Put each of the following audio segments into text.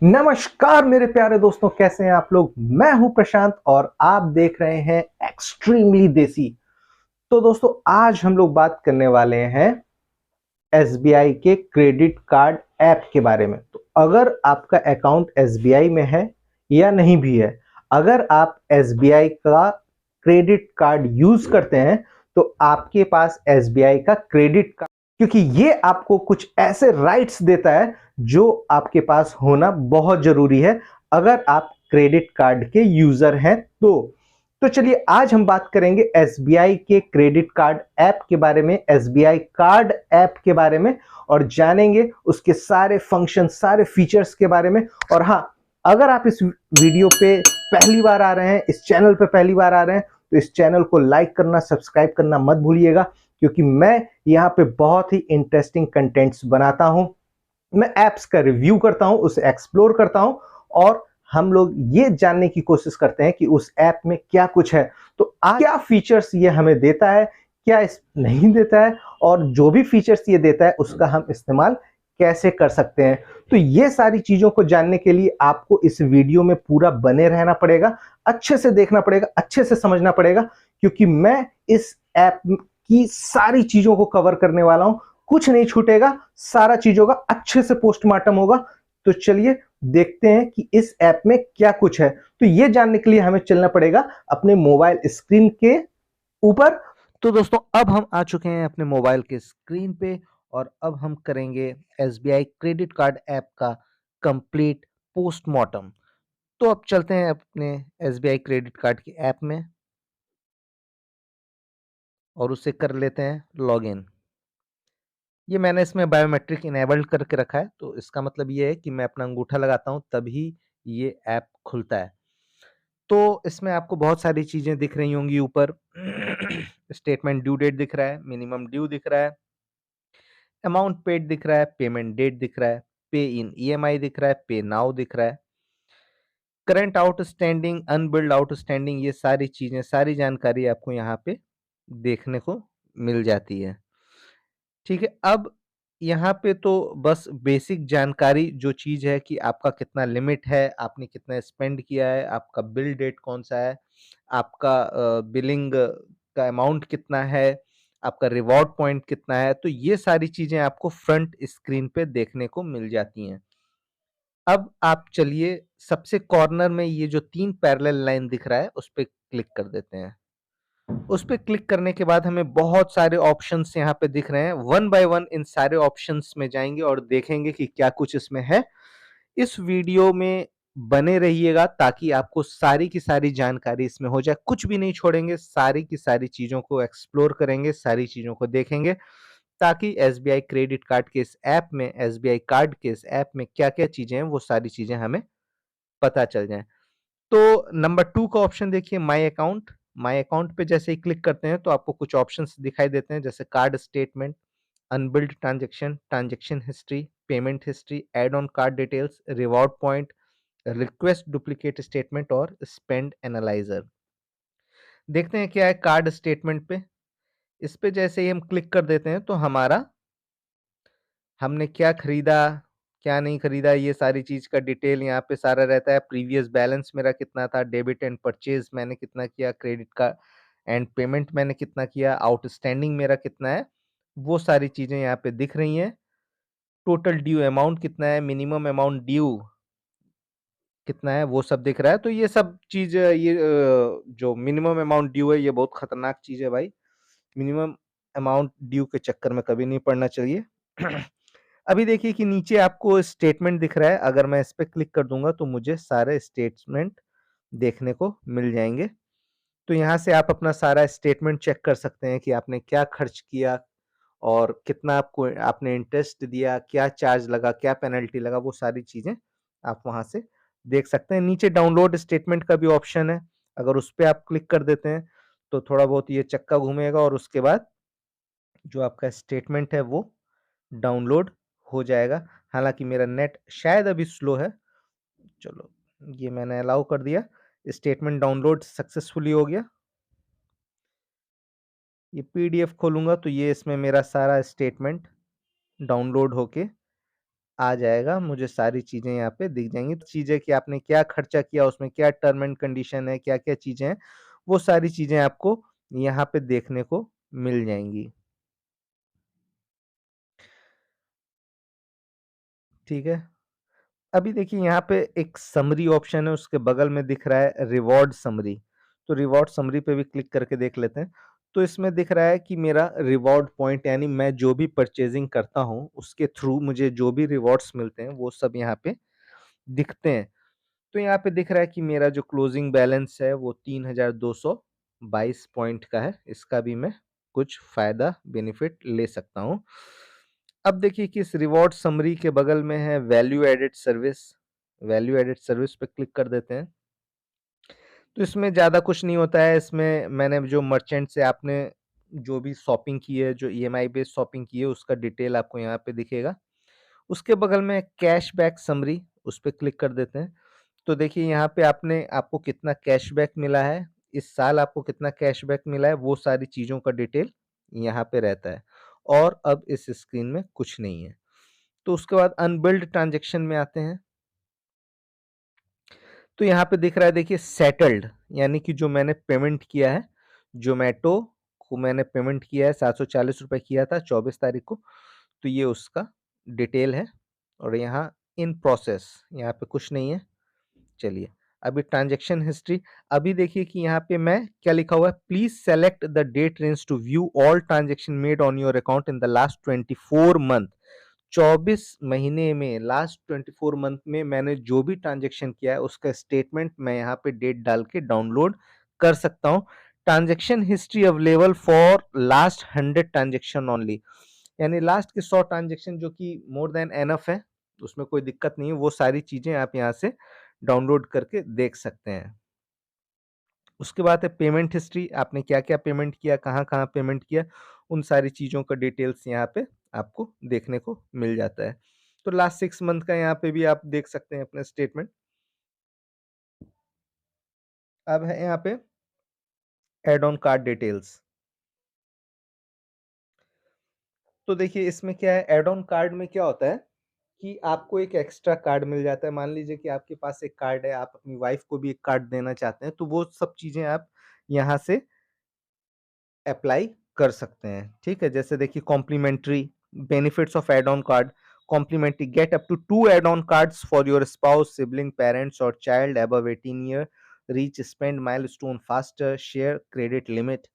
नमस्कार मेरे प्यारे दोस्तों, कैसे हैं आप लोग। मैं हूं प्रशांत और आप देख रहे हैं एक्सट्रीमली देसी। तो दोस्तों, आज हम लोग बात करने वाले हैं एसबीआई के क्रेडिट कार्ड ऐप के बारे में। तो अगर आपका अकाउंट एसबीआई में है या नहीं भी है, अगर आप एसबीआई का क्रेडिट कार्ड यूज करते हैं तो आपके पास एसबीआई का क्रेडिट कार्ड, क्योंकि ये आपको कुछ ऐसे राइट्स देता है जो आपके पास होना बहुत जरूरी है अगर आप क्रेडिट कार्ड के यूजर हैं तो चलिए आज हम बात करेंगे एसबीआई के क्रेडिट कार्ड ऐप के बारे में, एसबीआई कार्ड ऐप के बारे में, और जानेंगे उसके सारे फंक्शन, सारे फीचर्स के बारे में। और हाँ, अगर आप इस वीडियो पे पहली बार आ रहे हैं, इस चैनल पे पहली बार आ रहे हैं, तो इस चैनल को लाइक करना, सब्सक्राइब करना मत भूलिएगा, क्योंकि मैं यहाँ पे बहुत ही इंटरेस्टिंग कंटेंट्स बनाता हूँ। मैं ऐप्स का रिव्यू करता हूं, उसे एक्सप्लोर करता हूं, और हम लोग ये जानने की कोशिश करते हैं कि उस ऐप में क्या कुछ है। तो क्या फीचर्स ये हमें देता है, क्या इस नहीं देता है, और जो भी फीचर्स ये देता है उसका हम इस्तेमाल कैसे कर सकते हैं। तो ये सारी चीजों को जानने के लिए आपको इस वीडियो में पूरा बने रहना पड़ेगा, अच्छे से देखना पड़ेगा, अच्छे से समझना पड़ेगा, क्योंकि मैं इस ऐप की सारी चीजों को कवर करने वाला हूं। कुछ नहीं छूटेगा, सारा चीजों का अच्छे से पोस्टमार्टम होगा। तो चलिए देखते हैं कि इस ऐप में क्या कुछ है। तो ये जानने के लिए हमें चलना पड़ेगा अपने मोबाइल स्क्रीन के ऊपर। तो दोस्तों, अब हम आ चुके हैं अपने मोबाइल के स्क्रीन पे, और अब हम करेंगे एसबीआई क्रेडिट कार्ड ऐप का कंप्लीट पोस्टमार्टम। तो अब चलते हैं अपने एसबीआई क्रेडिट कार्ड की ऐप में और उसे कर लेते हैं लॉगिन। ये मैंने इसमें बायोमेट्रिक इनेबल्ड करके रखा है, तो इसका मतलब ये है कि मैं अपना अंगूठा लगाता हूँ तभी ये ऐप खुलता है। तो इसमें आपको बहुत सारी चीजें दिख रही होंगी ऊपर। स्टेटमेंट ड्यू डेट दिख रहा है, मिनिमम ड्यू दिख रहा है, अमाउंट पेड दिख रहा है, पेमेंट डेट दिख रहा है, पे इन ईएमआई दिख रहा है, पे नाउ दिख रहा है, करंट आउटस्टैंडिंग, अनबिल्ड आउटस्टैंडिंग, ये सारी चीजें, सारी जानकारी आपको यहाँ पे देखने को मिल जाती है। ठीक है, अब यहाँ पे तो बस बेसिक जानकारी जो चीज़ है कि आपका कितना लिमिट है, आपने कितना स्पेंड किया है, आपका बिल डेट कौन-सा है, आपका बिलिंग का अमाउंट कितना है, आपका रिवॉर्ड पॉइंट कितना है, तो ये सारी चीज़ें आपको फ्रंट स्क्रीन पे देखने को मिल जाती हैं। अब आप चलिए सबसे कॉर्नर में ये जो 3 पैरेलल लाइन दिख रहा है, उस पे क्लिक कर देते हैं। उस पे क्लिक करने के बाद हमें बहुत सारे ऑप्शंस यहाँ पे दिख रहे हैं। वन बाय वन इन सारे ऑप्शंस में जाएँगे और देखेंगे कि क्या कुछ इसमें है। इस वीडियो में बने रहिएगा ताकि आपको सारी की सारी जानकारी इसमें हो जाए। कुछ भी नहीं छोड़ेंगे, सारी की सारी चीज़ों को एक्सप्लोर करेंगे, सारी चीज़ों को देखेंगे, ताकि एसबीआई क्रेडिट कार्ड के इस ऐप में, एसबीआई कार्ड के इस ऐप में क्या-क्या चीज़ें हैं, वो सारी चीज़ें हमें पता चल जाएँ। तो नंबर 2 का ऑप्शन देखिए, माय अकाउंट। माय अकाउंट पे जैसे ही क्लिक करते हैं तो आपको कुछ ऑप्शंस दिखाई देते हैं, जैसे card statement, unbilled transaction, transaction history, payment history, add on card details, reward point, request duplicate statement और स्पेंड एनालाइजर। देखते हैं क्या है कार्ड स्टेटमेंट पे। इस पे जैसे ही हम क्लिक कर देते हैं तो हमारा, हमने क्या खरीदा, क्या नहीं खरीदा, ये सारी चीज़ का डिटेल यहाँ पे सारा रहता है। प्रीवियस बैलेंस मेरा कितना था, डेबिट एंड परचेज़ मैंने कितना किया, क्रेडिट का एंड पेमेंट मैंने कितना किया, आउटस्टैंडिंग मेरा कितना है, वो सारी चीज़ें यहाँ पे दिख रही हैं। टोटल ड्यू अमाउंट कितना है, मिनिमम अमाउंट ड्यू कितना है, वो सब दिख रहा है। तो ये सब चीज़, जो मिनिमम अमाउंट ड्यू है, ये बहुत खतरनाक चीज़ है भाई। मिनिमम अमाउंट ड्यू के चक्कर में कभी नहीं पड़ना चाहिए। अभी देखिए कि नीचे आपको स्टेटमेंट दिख रहा है, अगर मैं इस पे क्लिक कर दूँगा तो मुझे सारे स्टेटमेंट देखने को मिल जाएँगे। तो यहाँ से आप अपना सारा स्टेटमेंट चेक कर सकते हैं कि आपने क्या खर्च किया और कितना आपको आपने इंटरेस्ट दिया, क्या चार्ज लगा, क्या पेनल्टी लगा, वो सारी चीज़ें आप वहाँ से देख सकते हैं। नीचे डाउनलोड स्टेटमेंट का भी ऑप्शन है, अगर उस पे आप क्लिक कर देते हैं तो थोड़ा बहुत ये चक्का घूमेगा और उसके बाद जो आपका स्टेटमेंट है वो डाउनलोड हो जाएगा। हालाँकि मेरा नेट शायद अभी स्लो है। चलो, ये मैंने अलाउ कर दिया। स्टेटमेंट डाउनलोड सक्सेसफुली हो गया। ये पीडीएफ खोलूँगा तो ये इसमें मेरा सारा स्टेटमेंट डाउनलोड होके आ जाएगा, मुझे सारी चीज़ें यहाँ पे दिख जाएँगी। चीज़ें कि आपने क्या खर्चा किया, उसमें क्या टर्म एंड कंडीशन है, क्या-क्या चीज़ें हैं, वो सारी चीज़ें आपको यहाँ पे देखने को मिल जाएँगी। ठीक है? अभी देखिए यहाँ पे एक समरी ऑप्शन है, उसके बगल में दिख रहा है रिवॉर्ड समरी। तो रिवॉर्ड समरी पे भी क्लिक करके देख लेते हैं। तो इसमें दिख रहा है कि मेरा रिवॉर्ड पॉइंट यानी मैं जो भी परचेज़िंग करता हूँ, उसके थ्रू मुझे जो भी रिवॉर्ड्स मिलते हैं, वो सब यहाँ पे दिखते हैं। तो यहाँ पे दिख रहा है कि मेरा जो क्लोजिंग बैलेंस है वो 3222 पॉइंट का है। इसका भी मैं कुछ फ़ायदा बेनिफिट ले सकता हूँ। अब देखिए कि इस रिवॉर्ड समरी के बगल में है value added service. Value added service पे क्लिक कर देते हैं। तो इसमें ज़्यादा कुछ नहीं होता है। इसमें मैंने जो मर्चेंट से आपने जो भी शॉपिंग की है, जो ईएमआई बेस्ड शॉपिंग की है, उसका डिटेल आपको यहाँ पे दिखेगा। उसके बगल में कैशबैक समरी, उस पे क्लिक कर देते हैं। तो देखिए यहाँ पे आपको कितना कैशबैक मिला है, इस साल आपको कितना कैशबैक मिला है, वो सारी चीज़ों का डिटेल यहाँ पे रहता है और अब इस स्क्रीन में कुछ नहीं है। तो उसके बाद अनबिल्ड ट्रांज़ैक्शन में आते हैं। तो यहाँ पे दिख रहा है देखिए सेटल्ड यानी कि जो मैंने पेमेंट किया है, ज़ोमैटो को मैंने पेमेंट किया है ₹740 किया था 24 तारीख को, तो ये उसका डिटेल है और यहाँ इन प्रोसेस यहाँ पे कुछ नहीं है। चलिए, अभी ट्रांज़ैक्शन हिस्ट्री अभी देखिए कि यहाँ पे मैं क्या लिखा हुआ है please select the date range to view all transaction made on your account in the last 24 month 24 महीने में लास्ट 24 मंथ में मैंने जो भी ट्रांज़ैक्शन किया है उसका स्टेटमेंट मैं यहाँ पे डेट डाल के डाउनलोड कर सकता हूँ। Transaction history available for last 100 transaction only यानी लास्ट के 100 ट्रांज़ैक्शन जो कि मोर देन एनफ है, उसमें कोई दिक्कत नहीं है, वो सारी चीज़ें आप यहाँ से डाउनलोड करके देख सकते हैं। उसके बाद है पेमेंट हिस्ट्री, आपने क्या-क्या पेमेंट किया, कहाँ-कहाँ पेमेंट किया, उन सारी चीज़ों का डिटेल्स यहाँ पे आपको देखने को मिल जाता है। तो लास्ट 6 मंथ का यहाँ पे भी आप देख सकते हैं अपना स्टेटमेंट। अब है यहाँ पे ऐड ऑन कार्ड डिटेल्स। तो देखिए इसमें क्या है ऐड ऑन कार्ड में क्या होता है कि आपको एक एक्स्ट्रा कार्ड मिल जाता है। मान लीजिए कि आपके पास एक कार्ड है, आप अपनी वाइफ़ को भी एक कार्ड देना चाहते हैं, तो वो सब चीज़ें आप यहाँ से अप्लाई कर सकते हैं, ठीक है? जैसे देखिए complimentary benefits of add on card, complimentary get up to 2 add on cards for your spouse, sibling, parents और child above 18 year, reach spend milestone faster, share credit limit.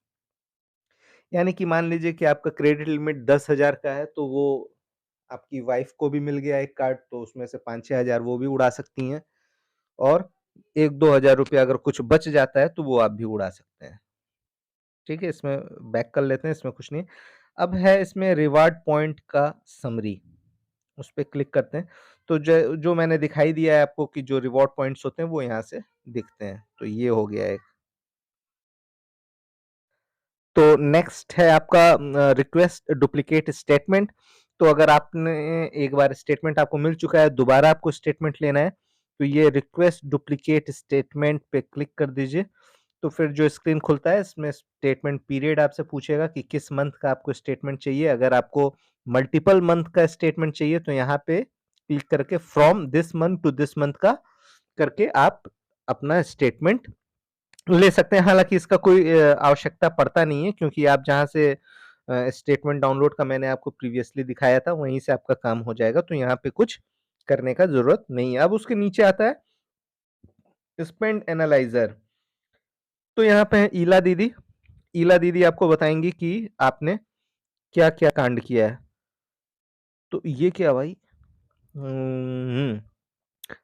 यानी कि मान लीजिए कि आपका क्रेडिट लिमिट 10,000 का है, तो वो आपकी वाइफ़ को भी मिल गया एक कार्ड, तो उसमें से 5-6 हज़ार वो भी उड़ा सकती हैं और 1-2 हज़ार रुपया अगर कुछ बच जाता है, तो वो आप भी उड़ा सकते हैं। ठीक है, इसमें बैक कर लेते हैं, इसमें कुछ नहीं। अब है इसमें रिवार्ड पॉइंट का समरी, उस पे क्लिक करते हैं। तो जो जो मैंने दिखाई दिया है आपको कि जो रिवॉर्ड पॉइंट्स होते हैं, वो यहाँ से दिखते हैं। तो ये हो गया एक। तो नेक्स्ट है आपका रिक्वेस्ट डुप्लिकेट स्टेटमेंट। तो अगर आपने एक बार स्टेटमेंट आपको मिल चुका है, दोबारा आपको स्टेटमेंट लेना है, तो ये रिक्वेस्ट डुप्लिकेट स्टेटमेंट पे क्लिक कर दीजिए। तो फिर जो स्क्रीन खुलता है इसमें स्टेटमेंट पीरियड आपसे पूछेगा कि किस मंथ का आपको स्टेटमेंट चाहिए। अगर आपको मल्टीपल मंथ का स्टेटमेंट चाहिए तो यहाँ पे क्लिक करके from this month to this month का करके आप अपना स्टेटमेंट ले सकते हैं। हालाँकि इसका कोई आवश्यकता पड़ता नहीं है क्योंकि आप जहाँ से स्टेटमेंट डाउनलोड का मैंने आपको प्रीवियसली दिखाया था वहीं से आपका काम हो जाएगा। तो यहाँ पे कुछ करने का ज़रूरत नहीं है। अब उसके नीचे आता है स्पेंड एनालाइज़र। तो यहाँ पे है ईला दीदी। ईला दीदी आपको बताएँगी कि आपने क्या-क्या कांड किया है। तो ये क्या भाई? हुँ।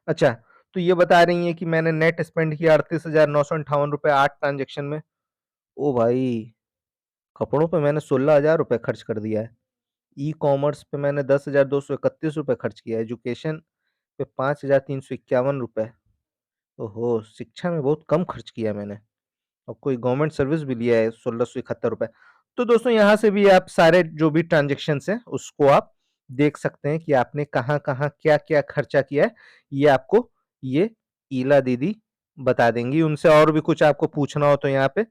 अच्छा, तो ये बता रही हैं कि मैंने नेट स्पेंड किया ₹38,958 8 ट्रांज़ैक्शन में। ओ भाई! कपड़ों पे मैंने ₹16,000 खर्च कर दिया है। ई-कॉमर्स पे मैंने ₹10,231 खर्च किया है। एजुकेशन पे ₹5,351। ओहो! शिक्षा में बहुत कम खर्च किया मैंने। और कोई गवर्नमेंट सर्विस भी लिया है ₹1671। तो दोस्तों यहाँ से भी आप सारे जो भी ट्रांज़ैक्शंस हैं उसको आप देख सकते हैं कि आपने कहाँ-कहाँ, क्या-क्या खर्चा किया है। ये आपको ये ईला दीदी बता देंगी। उनसे और भी कुछ आपको पूछना हो तो यहाँ पे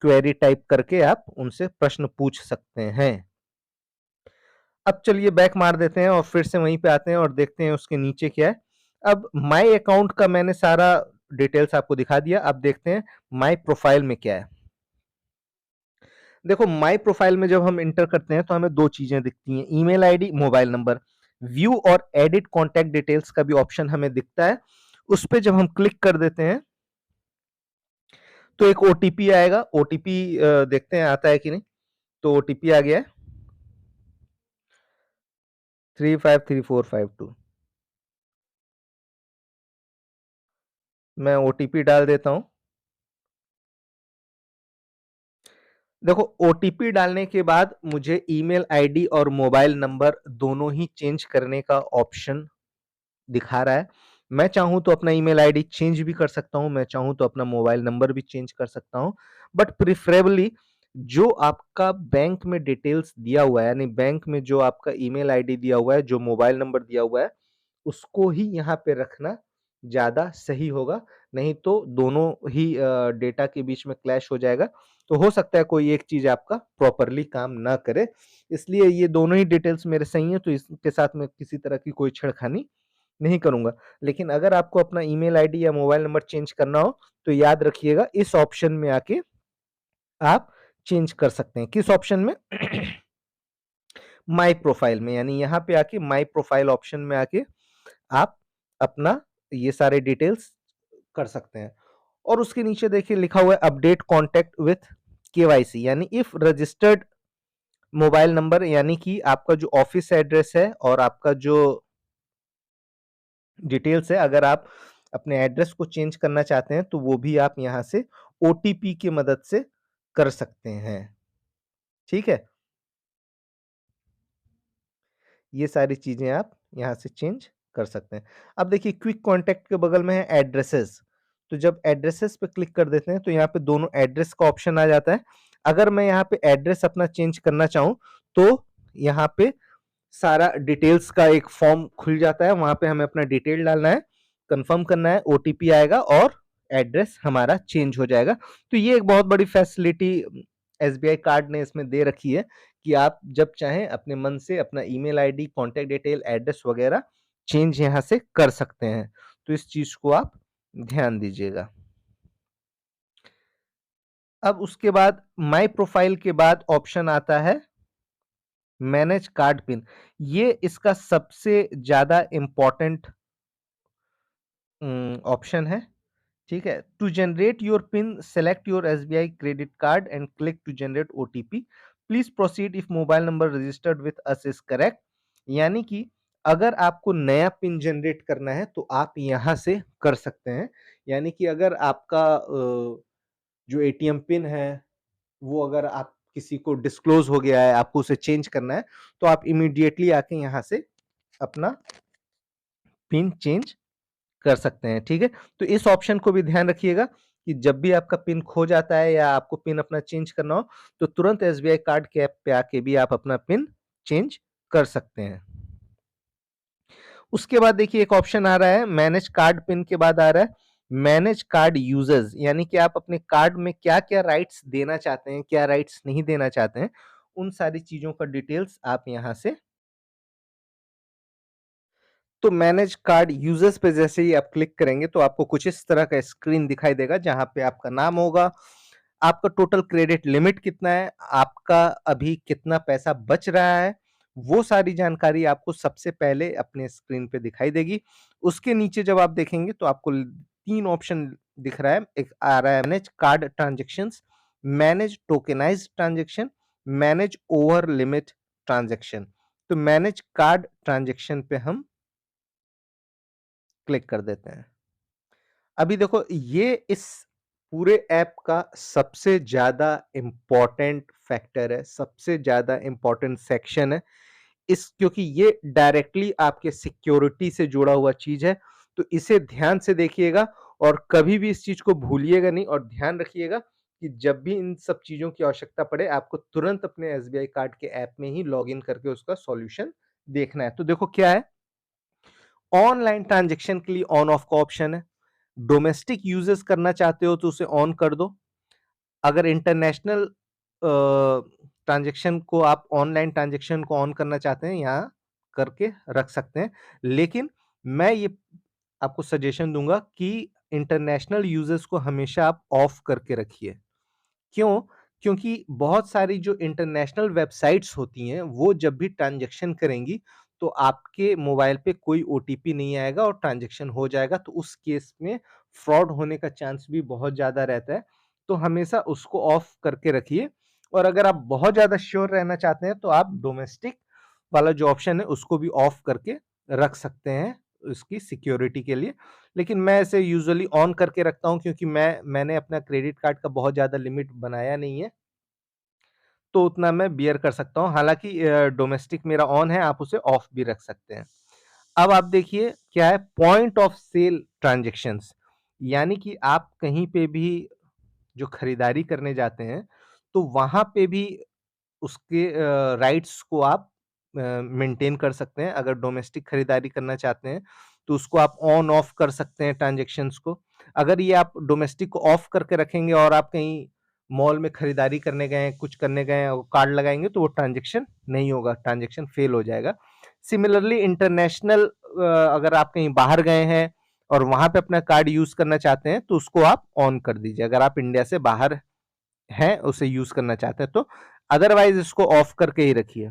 क्वेरी टाइप करके आप उनसे प्रश्न पूछ सकते हैं। अब चलिए बैक मार देते हैं और फिर से वहीं पे आते हैं और देखते हैं उसके नीचे क्या है। अब माय अकाउंट का मैंने सारा डिटेल्स आपको दिखा दिया। अब देखते हैं माय प्रोफाइल में क्या है। देखो माय प्रोफाइल में जब हम इंटर करते हैं तो हमें दो चीजें दिखती हैं, email ID, mobile number. View और एडिट कॉन्टैक्ट डिटेल्स का भी ऑप्शन हमें दिखता है। उस पे जब हम क्लिक कर देते हैं तो एक ओटीपी आएगा। ओटीपी देखते हैं आता है कि नहीं। तो ओटीपी आ गया है 353452। मैं ओटीपी डाल देता हूं। देखो ओटीपी डालने के बाद मुझे ईमेल आईडी और मोबाइल नंबर दोनों ही चेंज करने का ऑप्शन दिखा रहा है। मैं चाहूं तो अपना ईमेल आईडी चेंज भी कर सकता हूं, मैं चाहूं तो अपना मोबाइल नंबर भी चेंज कर सकता हूं। बट प्रिफरेबली जो आपका बैंक में डिटेल्स दिया हुआ है, यानी बैंक में जो आपका ईमेल आईडी दिया हुआ है, जो मोबाइल नंबर दिया हुआ है, उसको ही यहाँ पे रखना ज़्यादा सही होगा। नहीं तो दोनों ही डेटा के बीच में क्लैश हो जाएगा। तो हो सकता है कोई एक चीज़ आपका प्रॉपर्ली काम ना करे। इसलिए ये दोनों ही डिटेल्स मेरे सही हैं, तो इसके साथ मैं किसी तरह की कोई छेड़खानी नहीं करूँगा। लेकिन अगर आपको अपना ईमेल आईडी या मोबाइल नंबर चेंज करना हो, तो याद रखिएगा इस ऑप्शन में आके आप चेंज कर सकते हैं। किस ऑप्शन में? माय प्रोफाइल में, यानी यहाँ पे आके माय प्रोफाइल ऑप्शन में आके आप अपना ये सारे डिटेल्स कर सकते हैं। और उसके नीचे देखिए लिखा हुआ है अपडेट कॉन्टैक्ट विथ केवाईसी, यानी इफ रजिस्टर्ड मोबाइल नंबर, यानी कि आपका जो ऑफिस एड्रेस है और आपका जो डिटेल्स है, अगर आप अपने एड्रेस को चेंज करना चाहते हैं तो वो भी आप यहाँ से ओटीपी की मदद से कर सकते हैं। ठीक है? ये सारी चीजें आप यहाँ से चेंज कर सकते हैं। अब देखिए क्विक कॉन्टैक्ट के बगल में है एड्रेसेस। तो जब एड्रेसेस पे क्लिक कर देते हैं तो यहाँ पे दोनों एड्रेस का ऑप्शन आ जाता है। अगर मैं यहाँ पे एड्रेस अपना चेंज करना चाहूँ तो यहाँ पे सारा डिटेल्स का एक फॉर्म खुल जाता है। वहां पे हमें अपना डिटेल डालना है, कंफर्म करना है, ओटीपी आएगा और एड्रेस हमारा चेंज हो जाएगा। तो ये एक बहुत बड़ी फैसिलिटी एसबीआई कार्ड ने इसमें दे रखी है कि आप जब चाहें अपने मन से अपना email ID, contact detail, address वगैरह चेंज यहाँ से कर सकते हैं। तो इस चीज को आप ध्यान दीजिएगा। अब उसके बाद माय प्रोफाइल के बाद ऑप्शन आता है मैनेज कार्ड पिन। ये इसका सबसे ज्यादा इंपॉर्टेंट ऑप्शन है। ठीक है? To generate your PIN select your SBI credit card and click to generate OTP. Please proceed if mobile number registered with us is correct. यानी कि अगर आपको नया पिन जनरेट करना है तो आप यहां से कर सकते हैं। यानी कि अगर आपका जो एटीएम पिन है वो अगर आप किसी को डिस्क्लोज हो गया है, आपको उसे चेंज करना है, तो आप इमीडिएटली आके यहाँ से अपना पिन चेंज कर सकते हैं। ठीक है? तो इस ऑप्शन को भी ध्यान रखिएगा कि जब भी आपका पिन खो जाता है या आपको पिन अपना चेंज करना हो, तो तुरंत एसबीआई कार्ड के ऐप पे आके भी आप अपना पिन चेंज कर सकते हैं। उसके बाद देखिए एक ऑप्शन आ रहा है मैनेज कार्ड पिन के बाद आ रहा है मैनेज कार्ड यूजर्स, यानी कि आप अपने कार्ड में क्या-क्या राइट्स देना चाहते हैं, क्या राइट्स नहीं देना चाहते हैं, उन सारी चीजों का डिटेल्स आप यहां से। तो मैनेज कार्ड यूजर्स पे जैसे ही आप क्लिक करेंगे तो आपको कुछ इस तरह का स्क्रीन दिखाई देगा जहां पे आपका नाम होगा, आपका टोटल क्रेडिट लिमिट कितना है, आपका अभी कितना पैसा बच रहा है, वो सारी जानकारी आपको सबसे पहले अपने स्क्रीन पे दिखाई देगी। उसके नीचे जब आप देखेंगे तो आपको तीन ऑप्शन दिख रहा है। एक आ रहा है manage card transactions, manage tokenized transaction, manage over limit transaction. तो मैनेज कार्ड ट्रांजेक्शन पे हम क्लिक कर देते हैं। अभी देखो ये इस पूरे ऐप का सबसे ज्यादा इंपॉर्टेंट फैक्टर है, सबसे ज्यादा इंपॉर्टेंट सेक्शन है इस, क्योंकि ये डायरेक्टली आपके सिक्योरिटी से जुड़ा हुआ चीज है। तो इसे ध्यान से देखिएगा और कभी भी इस चीज को भूलिएगा नहीं, और ध्यान रखिएगा कि जब भी इन सब चीजों की आवश्यकता पड़े आपको तुरंत अपने एसबीआई कार्ड के ऐप में ही लॉगिन करके उसका सॉल्यूशन देखना है। तो देखो क्या है, ऑनलाइन ट्रांजैक्शन के लिए ऑन ऑफ का ऑप्शन है। डोमेस्टिक यूजेस करना चाहते हो तो उसे ऑन कर दो। अगर इंटरनेशनल ट्रांज़ैक्शन को आप ऑनलाइन ट्रांज़ैक्शन को ऑन करना चाहते हैं, यहाँ करके रख सकते हैं। लेकिन मैं ये आपको सजेशन दूँगा कि इंटरनेशनल यूज़र्स को हमेशा आप ऑफ करके रखिए। क्यों? क्योंकि बहुत सारी जो इंटरनेशनल वेबसाइट्स होती हैं, वो जब भी ट्रांज़ैक्शन करेंगी, तो आपके मोबाइल पे कोई ओटीपी नहीं आएगा और ट्रांज़ैक्शन हो जाएगा, तो उस केस में फ्रॉड होने का चांस भी बहुत ज़्यादा रहता है। तो हमेशा उसको ऑफ करके रखिए और अगर आप बहुत ज़्यादा श्योर रहना चाहते हैं, तो आप डोमेस्टिक वाला जो ऑप्शन है, उसको भी ऑफ करके रख सकते हैं, उसकी सिक्योरिटी के लिए। लेकिन मैं इसे यूजुअली ऑन करके रखता हूँ क्योंकि मैंने अपना क्रेडिट कार्ड का बहुत ज़्यादा लिमिट बनाया नहीं है, तो उतना मैं बियर कर सकता हूँ। हालाँकि डोमेस्टिक मेरा ऑन है, आप उसे ऑफ भी रख सकते हैं। अब आप देखिए क्या है पॉइंट ऑफ सेल ट्रांज़ैक्शंस यानी कि आप कहीं पे भी जो खरीदारी करने जाते हैं, तो वहाँ पे भी उसके राइट्स को आप मेंटेन कर सकते हैं। अगर डोमेस्टिक खरीदारी करना चाहते हैं, तो उसको आप ऑन ऑफ कर सकते हैं ट्रांज़ैक्शंस को। अगर ये आप डोमेस्टिक को ऑफ करके रखेंगे और आप कहीं मॉल में खरीदारी करने गए हैं, कुछ करने गए हैं और कार्ड लगाएँगे तो वो ट्रांज़ैक्शन नहीं होगा, ट्रांज़ैक्शन फेल हो जाएगा। सिमिलरली इंटरनेशनल अगर आप कहीं बाहर गए हैं और वहाँ पे अपना कार्ड यूज़ करना चाहते हैं, तो उसको आप ऑन कर दीजिए। अगर आप इंडिया से बाहर हैं, उसे यूज़ करना चाहते हैं तो, अदरवाइज़ इसको ऑफ करके ही रखिए।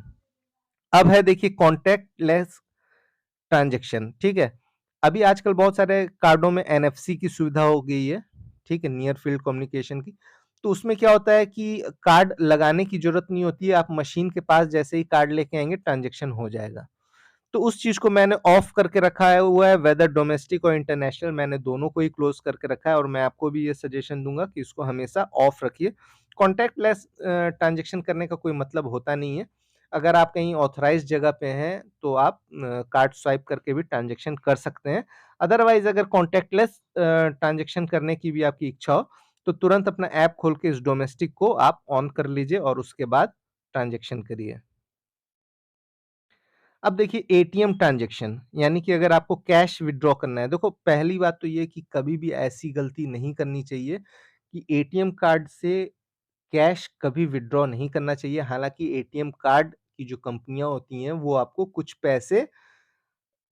अब है देखिए कॉन्टैक्टलेस ट्रांज़ैक्शन, ठीक है? अभी आजकल बहुत सारे कार्डों में एनएफसी की सुविधा हो गई है, ठीक है? नियर फील्ड कम्युनिकेशन की। तो उसमें क्या होता है कि कार्ड लगाने की ज़रूरत नहीं होती है, आप मशीन के पास जैसे ही कार्ड लेके आएँगे ट्रांज़ैक्शन हो जाएगा। तो उस चीज़ को मैंने ऑफ करके रखा है हुआ है वेदर डोमेस्टिक और इंटरनेशनल मैंने दोनों को ही क्लोज़ करके रखा है और मैं आपको भी ये सजेशन दूँगा कि इसको हमेशा ऑफ रखिए। कॉन्टैक्टलेस ट्रांज़ैक्शन करने का कोई मतलब होता नहीं है। अगर आप कहीं ऑथराइज़्ड जगह पे हैं, तो आप कार्ड स्वाइप करके भी ट्रांज़ैक्शन कर सकते हैं। अदरवाइज़ अगर कॉन्टैक्टलेस ट्रांज़ैक्शन करने की भी आपकी इच्छा हो, तो तुरंत अपना ऐप खोल के इस डोमेस्टिक को आप ऑन कर लीजिए और उसके बाद ट्रांज़ैक्शन करिए। अब देखिए एटीएम ट्रांज़ैक्शन, यानी कि अगर आपको कैश विथड्रॉ करना है, देखो पहली बात तो ये है कि कभी भी ऐसी गलती नहीं करनी चाहिए कि एटीएम कार्ड से कैश कभी विथड्रॉ नहीं करना चाहिए। हालाँकि एटीएम कार्ड की जो कंपनियाँ होती हैं, वो आपको कुछ पैसे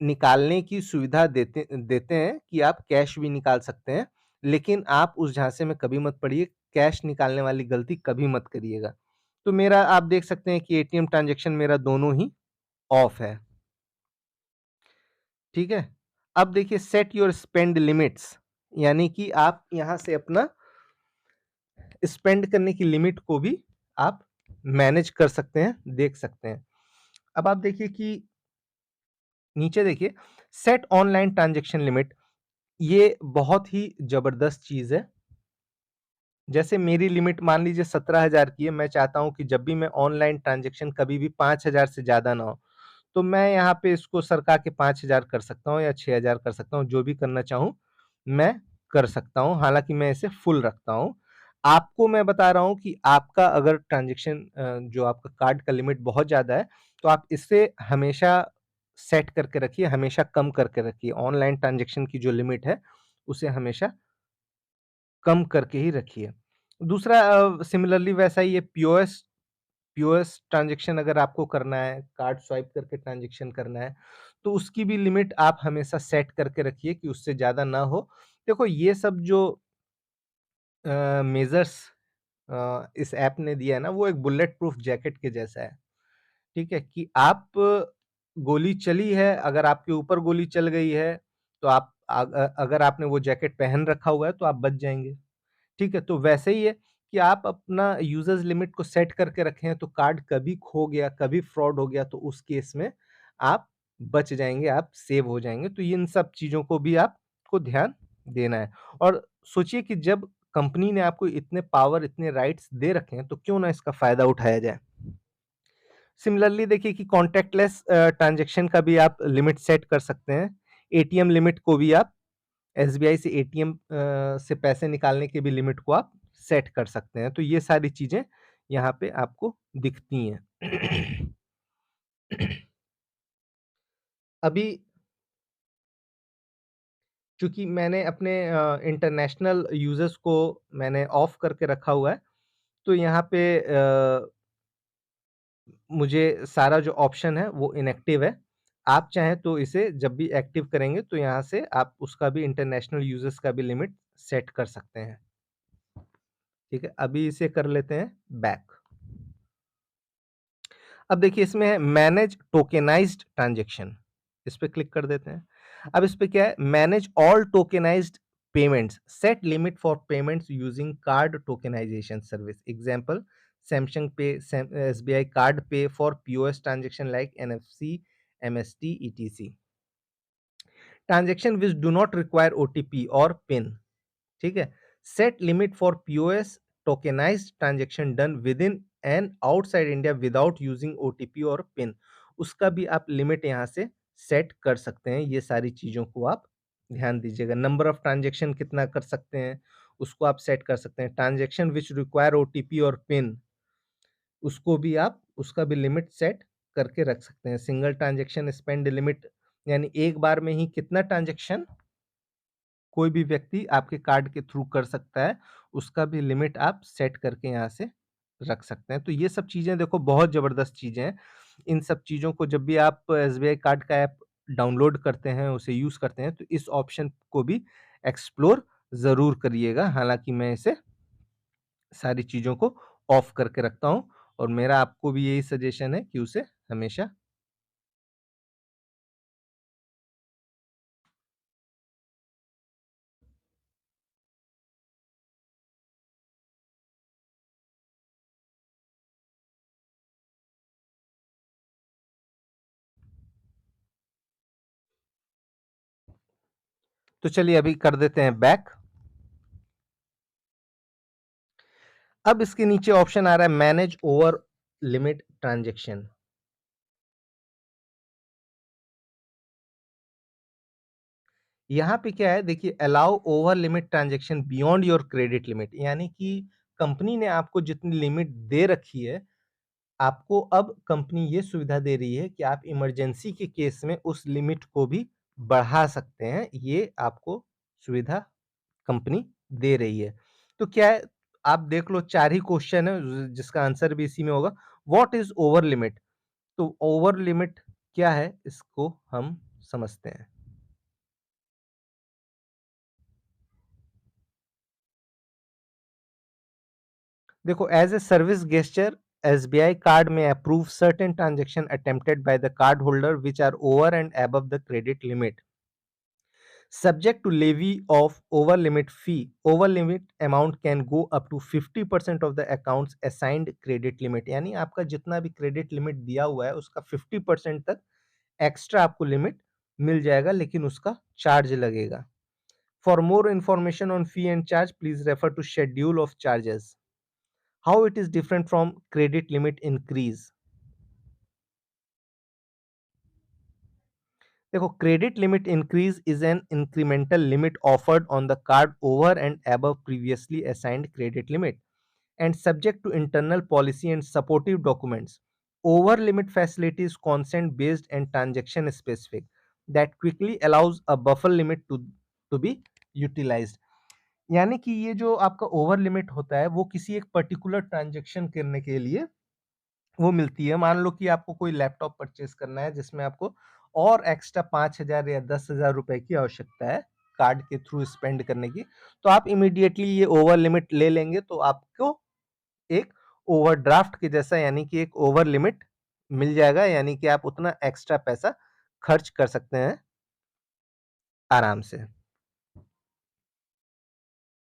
निकालने की सुविधा देते देते हैं कि आप कैश भी निकाल सकते हैं। लेकिन आप उस झांसे में कभी मत पड़िए, कैश निकालने वाली गलती कभी मत करिएगा। तो मेरा आप देख सकते हैं कि एटीएम ट्रांज़ैक्शन मेरा दोनों ही ऑफ है। ठीक है? अब देखिए सेट योर स्पेंड लिमिट्स यानी कि आप यहाँ से अपना स्पेंड करने की लिमिट को भी आप मैनेज कर सकते हैं, देख सकते हैं। अब आप देखिए कि नीचे देखिए सेट ऑनलाइन ट्रांज़ैक्शन लिमिट ये बहुत ही ज़बरदस्त चीज़ है। जैसे मेरी लिमिट मान लीजिए 17,000 की है, मैं चाहता हूँ कि जब भी मैं ऑनलाइन ट्रांज़ैक्शन कभी भी 5,000 से ज़्यादा ना हो। तो मैं यहाँ पे इसको सरका के 5,000 कर सकता हूँ या 6,000 कर सकता हूँ, जो भी करना चाहूँ, मैं कर सकता हूँ। हालाँकि मैं इसे फुल रखता हूँ। आपको मैं बता रहा हूँ कि आपका अगर ट्रांज़ैक्शन जो आपका कार्ड का लिमिट बहुत ज़्यादा है, तो आप इसे हमेशा सेट करके रखिए, हमेशा कम करके रखिए। ऑनलाइन ट्रांज़ैक्शन की जो लिमिट है, उसे हमेशा कम करके ही रखिए। दूसरा सिमिलरली वैसा ही है पीओएस ट्रांज़ैक्शन अगर आपको करना है, कार्ड स्वाइप करके ट्रांज़ैक्शन करना है, तो उसकी भी लिमिट आप हमेशा सेट करके रखिए कि उससे ज़्यादा ना हो। देखो ये सब जो मेजर्स इस ऐप ने दिया है ना, वो एक बुलेट प्रूफ जैकेट के जैसा है, ठीक है? कि आप गोली चली है, अगर आपके ऊपर गोली चल गई है, तो आप अगर आपने वो जैकेट पहन रखा हुआ है, तो आप बच जाएँगे। ठीक है, तो वैसे ही है कि आप अपना यूज़र्स लिमिट को सेट करके रखे हैं, तो कार्ड कभी खो गया, कभी फ्रॉड हो गया, तो उस केस में आप बच जाएँगे, आप सेव हो जाएँगे। तो इन सब चीज़ों को भी आपको ध्यान देना है और सोचिए कि जब कंपनी ने आपको इतने पावर, इतने राइट्स दे रखे हैं, तो क्यों ना इसका फ़ायदा उठाया जाए। सिमिलरली देखिए कि कॉन्टैक्टलेस ट्रांज़ैक्शन का भी आप लिमिट सेट कर सकते हैं। एटीएम लिमिट को भी आप एसबीआई से एटीएम से पैसे निकालने की भी लिमिट को आप सेट कर सकते हैं। तो ये सारी चीज़ें यहाँ पे आपको दिखती हैं। अभी चूँकि मैंने अपने इंटरनेशनल यूज़र्स को मैंने ऑफ करके रखा हुआ है, तो यहाँ पे मुझे सारा जो ऑप्शन है वो इनएक्टिव है। आप चाहें तो इसे जब भी एक्टिव करेंगे तो यहाँ से आप उसका भी इंटरनेशनल यूज़र्स का भी लिमिट सेट कर सकते हैं। ठीक है, अभी इसे कर लेते हैं बैक। अब देखिए इसमें है मैनेज टोकेनाइज्ड ट्रांज़ैक्शन, इस पे क्लिक कर देते हैं। अब इस पे क्या है, manage all tokenized payments, set limit for payments using card tokenization service. Example Samsung Pay, SBI card pay for POS transaction like NFC, MST, etc. Transaction which do not require OTP और PIN. ठीक है, set limit for POS tokenized transaction done within and outside India without using OTP और PIN. उसका भी आप limit यहाँ से set कर सकते हैं। ये सारी चीज़ों को आप ध्यान दीजिएगा। नंबर ऑफ ट्रांजैक्शन कितना कर सकते हैं, उसको आप सेट कर सकते हैं। ट्रांजैक्शन विच रिक्वायर ओटीपी और पिन, उसको भी आप उसका भी लिमिट सेट करके रख सकते हैं। सिंगल ट्रांजैक्शन स्पेंड लिमिट, यानी एक बार में ही कितना ट्रांजैक्शन कोई भी व्यक्ति आपके कार्ड के थ्रू कर सकता है, उसका भी लिमिट आप सेट करके यहाँ से रख सकते हैं। तो ये सब चीज़ें देखो बहुत ज़बरदस्त चीज़ें हैं। इन सब चीज़ों को जब भी आप एसबीआई कार्ड का ऐप डाउनलोड करते हैं, उसे यूज़ करते हैं, तो इस ऑप्शन को भी एक्सप्लोर ज़रूर करिएगा। हालाँकि मैं इसे सारी चीज़ों को ऑफ करके रखता हूँ और मेरा आपको भी यही सजेशन है कि उसे हमेशा तो चलिए अभी कर देते हैं बैक। अब इसके नीचे ऑप्शन आ रहा है मैनेज ओवर लिमिट ट्रांजैक्शन। यहाँ पे क्या है देखिए, allow over limit transaction beyond your credit limit, यानी कि कंपनी ने आपको जितनी लिमिट दे रखी है, आपको अब कंपनी ये सुविधा दे रही है कि आप इमरजेंसी के केस में उस लिमिट को भी बढ़ा सकते हैं। ये आपको सुविधा कंपनी दे रही है। तो क्या है, आप देख लो 4 ही क्वेश्चन है जिसका आंसर भी इसी में होगा। What is over limit? तो ओवर लिमिट क्या है, इसको हम समझते हैं। देखो, as a service gesture SBI card में approve certain transaction attempted by the card holder which are over and above the credit limit subject to levy of over limit fee. Over limit amount can go up to 50% of the accounts assigned credit limit, यानी आपका जितना भी credit limit दिया हुआ है उसका 50% तक extra आपको लिमिट मिल जाएगा, लेकिन उसका चार्ज लगेगा। For more information on fee and charge please refer to schedule of charges. How it is different from credit limit increase? देखो, credit limit increase is an incremental limit offered on the card over and above previously assigned credit limit and subject to internal policy and supportive documents. Over limit facility is consent based and transaction specific that quickly allows a buffer limit to be utilized. यानी कि ये जो आपका over limit होता है वो किसी एक पर्टिकुलर ट्रांजेक्शन करने के लिए वो मिलती है। मान लो कि आपको कोई लैपटॉप परचेस करना है जिसमें आपको और एक्स्ट्रा 5,000 या 10,000 रुपए की आवश्यकता है कार्ड के थ्रू स्पेंड करने की, तो आप इमीडिएटली ये ओवर लिमिट ले लेंगे तो आपको एक ओवरड्राफ्ट के जैसा, यानी कि एक ओवर लिमिट मिल जाएगा, यानी कि आप उतना एक्स्ट्रा पैसा खर्च कर सकते हैं आराम से।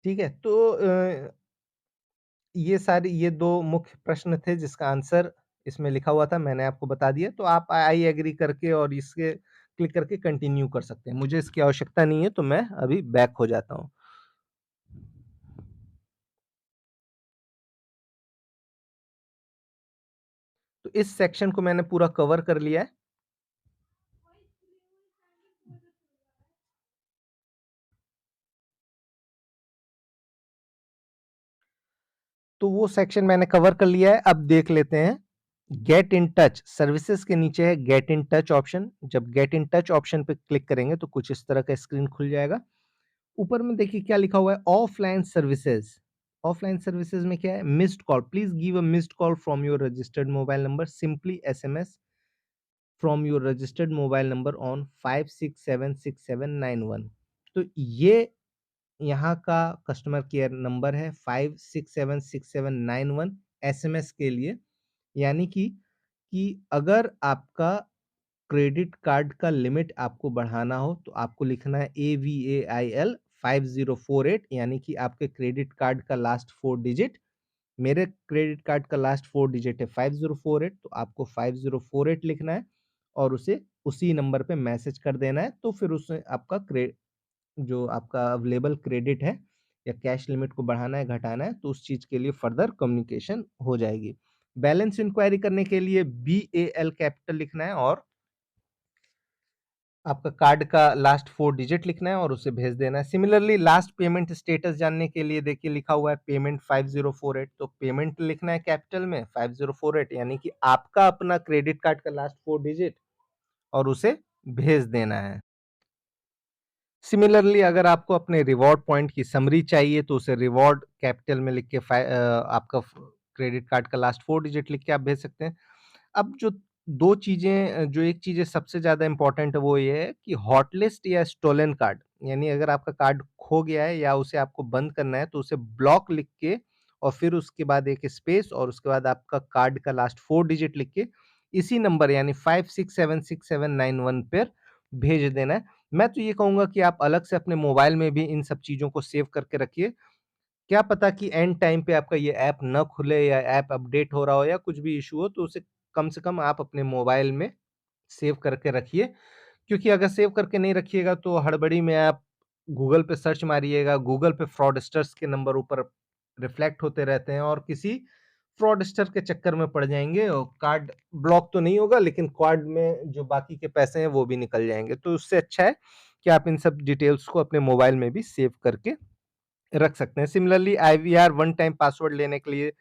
ठीक है, तो ये 2 मुख्य प्रश्न थे जिसका आंसर इसमें लिखा हुआ था, मैंने आपको बता दिया। तो आप आई एग्री करके और इसके क्लिक करके कंटिन्यू कर सकते हैं। मुझे इसकी आवश्यकता नहीं है तो मैं अभी बैक हो जाता हूँ। तो इस सेक्शन को मैंने पूरा कवर कर लिया है। तो वो सेक्शन मैंने कवर कर लिया है। अब देख लेते हैं गेट इन टच। सर्विसेज के नीचे है गेट इन टच ऑप्शन। जब गेट इन टच ऑप्शन पे क्लिक करेंगे तो कुछ इस तरह का स्क्रीन खुल जाएगा। ऊपर में देखिए क्या लिखा हुआ है, ऑफलाइन सर्विसेज। ऑफलाइन सर्विसेज में क्या है, missed call, please give a missed call from your registered mobile number, simply SMS from your registered mobile number on 56767191। तो ये यहाँ का कस्टमर केयर नंबर है 56767191 एसएमएस के लिए। यानी कि अगर आपका क्रेडिट कार्ड का लिमिट आपको बढ़ाना हो तो आपको लिखना है AVAIL 5048, यानी कि आपके क्रेडिट कार्ड का लास्ट 4 डिजिट, मेरे क्रेडिट कार्ड का लास्ट 4 डिजिट है 5048, तो आपको 5048 लिखना है और उसे उसी नंबर पे मैसेज कर देना है। तो फिर उससे आपका जो आपका अवेलेबल क्रेडिट है या कैश लिमिट को बढ़ाना है घटाना है, तो उस चीज के लिए फर्दर कम्युनिकेशन हो जाएगी। बैलेंस इंक्वायरी करने के लिए BAL कैपिटल लिखना है और आपका कार्ड का लास्ट 4 डिजिट लिखना है और उसे भेज देना है। सिमिलरली लास्ट पेमेंट स्टेटस जानने के लिए देखिए लिखा हुआ है पेमेंट 5048, तो पेमेंट लिखना है कैपिटल में 5048, यानी कि आपका अपना क्रेडिट कार्ड का लास्ट 4 डिजिट और उसे भेज देना है। सिमिलरली अगर आपको अपने रिवॉर्ड पॉइंट की समरी चाहिए तो उसे रिवॉर्ड कैपिटल में लिख के आपका क्रेडिट कार्ड का लास्ट 4 डिजिट लिख के आप भेज सकते हैं। अब जो 2 चीज़ें जो एक चीज़ है सबसे ज़्यादा इम्पोर्टेंट वो ये है कि हॉटलिस्ट या स्टोलन कार्ड, यानी अगर आपका कार्ड खो गया है या उसे आपको बंद करना है तो उसे ब्लॉक लिख के और फिर उसके बाद एक स्पेस और उसके बाद आपका कार्ड का लास्ट 4 डिजिट लिख के इसी नंबर यानी 56767191 पर भेज देना है। मैं तो ये कहूँगा कि आप अलग से अपने मोबाइल में भी इन सब चीज़ों को सेव करके रखिए। क्या पता कि एंड टाइम पे आपका ये ऐप ना खुले या ऐप अपडेट हो रहा हो या कुछ भी इश्यू हो, तो उसे कम से कम आप अपने मोबाइल में सेव करके रखिए। क्योंकि अगर सेव करके नहीं रखिएगा तो हड़बड़ी में आप गूगल पे सर्च मारिएगा, गूगल पे फ्रॉडस्टर्स के नंबर ऊपर रिफ्लेक्ट होते रहते हैं और किसी फ्रॉडस्टर के चक्कर में पड़ जाएँगे और कार्ड ब्लॉक तो नहीं होगा लेकिन कार्ड में जो बाकी के पैसे हैं वो भी निकल जाएँगे। तो उससे अच्छा है कि आप इन सब डिटेल्स को अपने मोबाइल में भी सेव करके रख सकते हैं। Similarly IVR one time password लेने के लिए,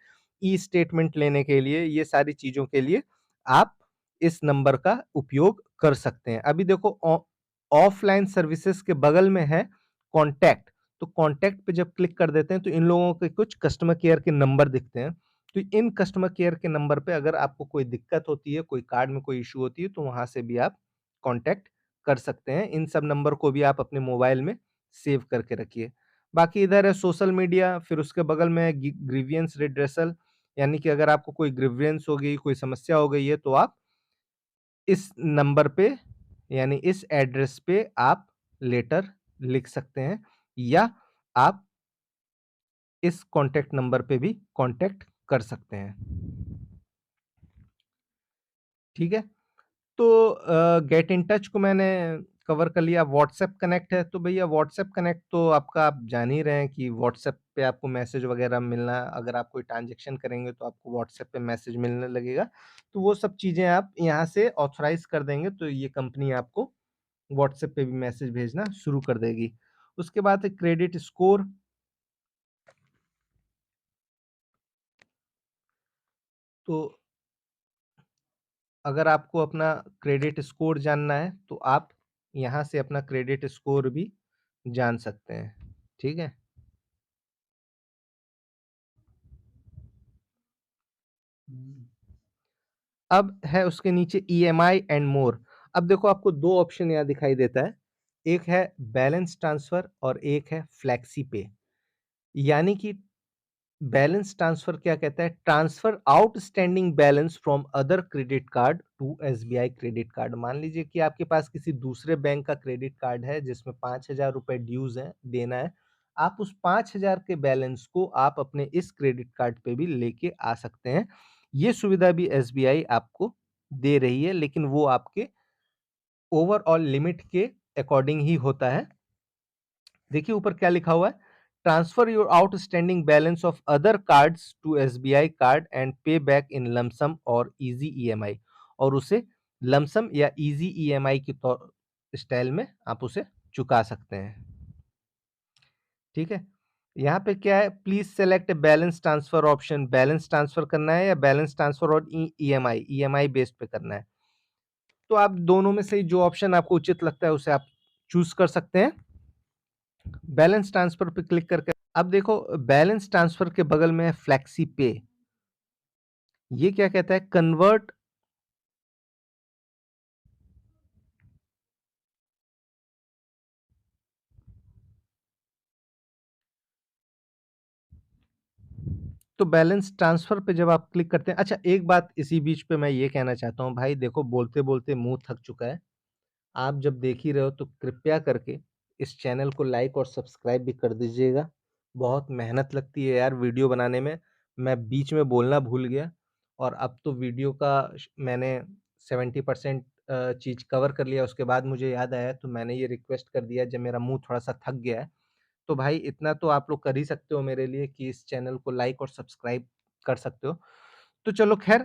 ई स्टेटमेंट लेने के लिए, ये सारी चीज़ों के लिए आप इस नंबर का उपयोग कर सकते हैं। अभी देखो ऑफलाइन सर्विसेज के बगल में है कॉन्टैक्ट, तो कॉन्टैक्ट पे जब क्लिक कर देते हैं तो इन लोगों के कुछ कस्टमर केयर के नंबर दिखते हैं। तो इन कस्टमर केयर के नंबर पे अगर आपको कोई दिक्कत होती है, कोई कार्ड में कोई इश्यू होती है तो वहाँ से भी आप कॉन्टैक्ट कर सकते हैं। इन सब नंबर को भी आप अपने मोबाइल में सेव करके रखिए। बाकी इधर है सोशल मीडिया, फिर उसके बगल में है ग्रीवियंस रिड्रेसल, यानी कि अगर आपको कोई ग्रीवियंस हो गई, कोई समस्या हो गई है तो आप इस नंबर पे यानी इस एड्रेस पे आप लेटर लिख सकते हैं या आप इस कॉन्टैक्ट नंबर पे भी कॉन्टैक्ट कर सकते हैं। ठीक है? तो गेट इन टच को मैंने कवर कर लिया। व्हाट्सएप कनेक्ट है तो भैया व्हाट्सएप कनेक्ट तो आपका आप जान ही रहे हैं कि व्हाट्सएप पे आपको मैसेज वगैरह मिलना, अगर आप कोई ट्रांजेक्शन करेंगे तो आपको व्हाट्सएप पे मैसेज मिलने लगेगा। तो वो सब चीज़ें आप यहाँ से ऑथराइज़ कर देंगे तो ये कंपनी आपको व्हाट्सएप पे भी मैसेज भेजना शुरू कर देगी। उसके बाद है क्रेडिट स्कोर। तो अगर आपको अपना क्रेडिट स्कोर जानना है तो आप यहाँ से अपना क्रेडिट स्कोर भी जान सकते हैं। ठीक है? अब है उसके नीचे ईएमआई एंड मोर। अब देखो आपको 2 ऑप्शन यहाँ दिखाई देता है। एक है बैलेंस ट्रांसफर और एक है फ्लेक्सी पे। यानी कि बैलेंस ट्रांसफर क्या कहता है? Transfer outstanding balance from other credit card to SBI credit card. मान लीजिए कि आपके पास किसी दूसरे बैंक का क्रेडिट कार्ड है जिसमें 5,000 रुपए ड्यूज है, देना है। आप उस 5,000 के बैलेंस को आप अपने इस क्रेडिट कार्ड पे भी लेके आ सकते हैं। ये सुविधा भी एसबीआई आपको दे रही है, लेकिन वो आपके ओवरऑल लिमिट के अकॉर्डिंग ही होता है। देखिए ऊपर क्या लिखा हुआ है, transfer your outstanding balance of other cards to SBI card and pay back in lump sum or easy EMI, और उसे लमसम या इजी ईएमआई के तौर स्टाइल में आप उसे चुका सकते हैं। ठीक है, यहाँ पे क्या है, please select balance transfer option. Balance transfer करना है या बैलेंस ट्रांसफर और ईएमआई ईएमआई बेस्ड पे करना है, तो आप दोनों में से जो ऑप्शन आपको उचित लगता है उसे आप चूज कर सकते हैं। बैलेंस ट्रांसफर पे क्लिक करके अब देखो बैलेंस ट्रांसफर के बगल में है फ्लेक्सी पे। ये क्या कहता है? कन्वर्ट तो बैलेंस ट्रांसफर पे जब आप क्लिक करते हैं, अच्छा एक बात इसी बीच पे मैं ये कहना चाहता हूँ भाई, देखो बोलते-बोलते मुँह थक चुका है। आप जब देख ही रहे हो तो कृपया करके इस चैनल को लाइक और सब्सक्राइब भी कर दीजिएगा। बहुत मेहनत लगती है यार वीडियो बनाने में। मैं बीच में बोलना भूल गया और अब तो वीडियो का मैंने 70% चीज़ कवर कर लिया। उसके बाद मुझे याद आया तो मैंने ये रिक्वेस्ट कर दिया जब मेरा मुँह थोड़ा-सा थक गया है। तो भाई इतना तो आप लोग कर ही सकते हो मेरे लिए कि इस चैनल को लाइक और सब्सक्राइब कर सकते हो। तो चलो ख़ैर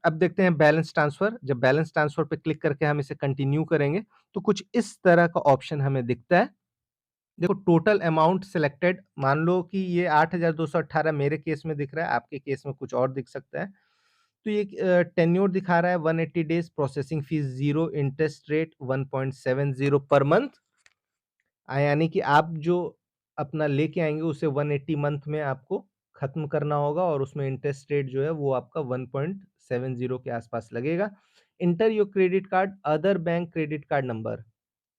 अब देखते हैं बैलेंस ट्रांसफ़र। जब बैलेंस ट्रांसफ़र पे क्लिक करके हम इसे कंटिन्यू करेंगे, तो कुछ इस तरह का ऑप्शन हमें दिखता है। देखो टोटल अमाउंट सिलेक्टेड, मान लो कि ये 8,218 मेरे केस में दिख रहा है, आपके केस में कुछ और दिख सकता है। तो ये टेन्योर दिखा रहा है 180 days, processing fees 0, interest rate 1.70 per month. यानी कि आप जो अपना लेके आएँगे उसे 180 मंथ में आपको खत्म करना होगा और उसमें इंटरेस्ट रेट जो है वो आपका 1.70 के आसपास लगेगा। Enter your credit card other bank credit card number,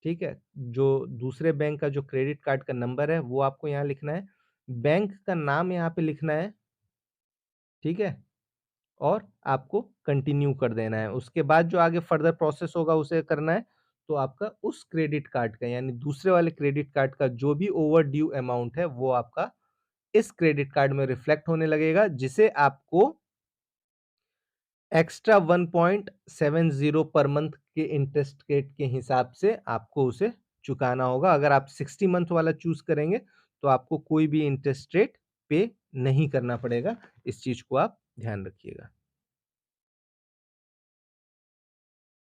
ठीक है? जो दूसरे बैंक का जो क्रेडिट कार्ड का नंबर है वो आपको यहाँ लिखना है। बैंक का नाम यहाँ पे लिखना है, ठीक है? और आपको कंटिन्यू कर देना है। उसके बाद जो आगे फर्दर प्रोसेस होगा उसे करना है। तो आपका उस क्रेडिट कार्ड का यानी दूसरे वाले क्रेडिट कार्ड का जो भी ओवर ड्यू अमाउंट है वो आपका इस क्रेडिट कार्ड में रिफ्लेक्ट होने लगेगा, जिसे आपको एक्स्ट्रा 1.70 पर मंथ के इंटरेस्ट रेट के हिसाब से आपको उसे चुकाना होगा। अगर आप 60 मंथ वाला चूज़ करेंगे तो आपको कोई भी इंटरेस्ट रेट पे नहीं करना पड़ेगा। इस चीज़ को आप ध्यान रखिएगा।